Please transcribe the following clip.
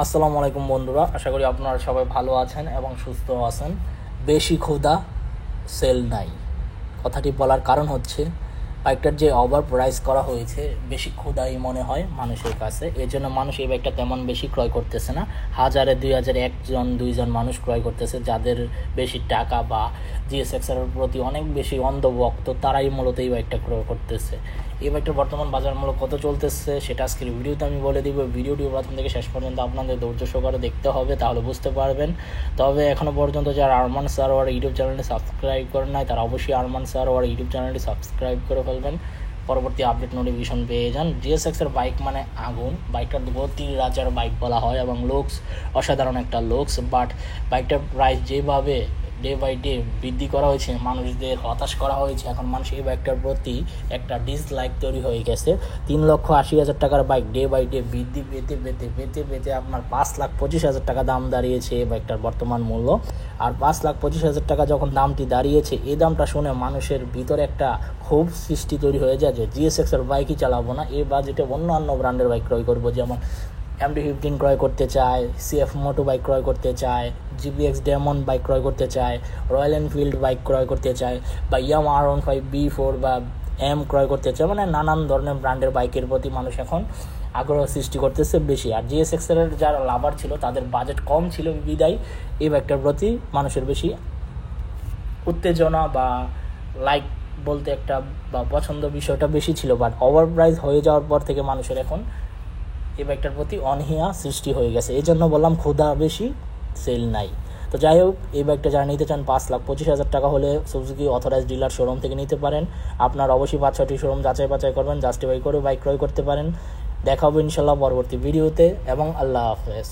আসসালামু আলাইকুম বন্ধুরা, আশা করি আপনারা সবাই ভালো আছেন এবং সুস্থ আছেন। বেশি ক্ষুধা সেল নাই, কথাটি বলার কারণ হচ্ছে বাইকটার যে ওভার প্রাইস করা হয়েছে, বেশি ক্ষুধাই মনে হয় মানুষের কাছে। এর জন্য মানুষ এই বাইকটা তেমন বেশি ক্রয় করতেছে না। হাজারে 2000 একজন দুইজন মানুষ ক্রয় করতেছে, যাদের বেশি টাকা বা জিএসএক্সের প্রতি অনেক বেশি অন্ধভক্ত, তারাই মূলত এই বাইকটা ক্রয় করতেছে। এই বাইকটার বর্তমান বাজার মূল্য কত চলতেছে সেটা আজকের ভিডিওতে আমি বলে দিব। ভিডিওটি প্রথম থেকে শেষ পর্যন্ত আপনাদের ধৈর্য সহকারে দেখতে হবে, তাহলে বুঝতে পারবেন। তবে এখনও পর্যন্ত যারা আরমান সারোয়ার ইউটিউব চ্যানেলটি সাবস্ক্রাইব করেন নাই, তারা অবশ্যই আরমান সারোয়ার ইউটিউব চ্যানেলটি সাবস্ক্রাইব করে ফেলবেন, পরবর্তী আপডেট নোটিফিকেশন পেয়ে যান। জিএসএক্সের বাইক মানে আগুন, বাইকটার গতি রাজার বাইক বলা হয় এবং লুকস অসাধারণ একটা লুকস। বাট বাইকটার প্রাইস যেভাবে ডে বাই ডে বৃদ্ধি করা হয়েছে, মানুষদের হতাশ করা হয়েছে, এখন মানুষ এই বাইকটার প্রতি একটা ডিসলাইক তৈরি হয়ে গেছে। 3,80,000 টাকার বাইক ডে বাই ডে বৃদ্ধি পেতে পেতে পেতে পেতে আপনার 5,25,000 টাকা দাম দাঁড়িয়েছে এই বাইকটার বর্তমান মূল্য। আর 5,25,000 টাকা যখন দামটি দাঁড়িয়েছে, এই দামটা শুনে মানুষের ভিতরে একটা ক্ষোভ সৃষ্টি তৈরি হয়ে যায় যে জিএসএক্সের বাইকই চালাবো না, এই বাজেটে অন্য ব্র্যান্ডের বাইক ক্রয় করবো। যেমন MT-15 ক্রয় করতে চায়, CF মোটো বাইক ক্রয় করতে চায়, GPX ডেমন বাইক ক্রয় করতে চায়, রয়্যাল এনফিল্ড বাইক ক্রয় করতে চায়, বা ইয়ামাহা R15 B4 বা M ক্রয় করতে চায়। মানে নানান ধরনের ব্র্যান্ডের বাইকের প্রতি মানুষ এখন আগ্রহ সৃষ্টি করতেছে বেশি। আর জিএসএক্সের যারা লাভার ছিল, তাদের বাজেট কম ছিল বিদায় এই বাইকটার প্রতি মানুষের বেশি উত্তেজনা বা লাইক বলতে একটা বা পছন্দ বিষয়টা বেশি ছিল। বাট ওভার প্রাইস হয়ে যাওয়ার পর থেকে মানুষের এখন এই বাইকটার প্রতি অনীহা সৃষ্টি হয়ে গেছে। এই জন্য বললাম ক্ষুধা বেশি সেল নাই। তো যাই হোক, এই বাইকটা যারা নিতে চান 5,25,000 টাকা হলে সুজুকি অথরাইজ ডিলার শোরুম থেকে নিতে পারেন। আপনার অবশ্যই 5-6টি শোরুম যাচাই বাছাই করবেন, জাস্টিফাই করে বাইক ক্রয় করতে পারেন। দেখা হবে ইনশাল্লাহ পরবর্তী ভিডিওতে, এবং আল্লাহ হাফেজ।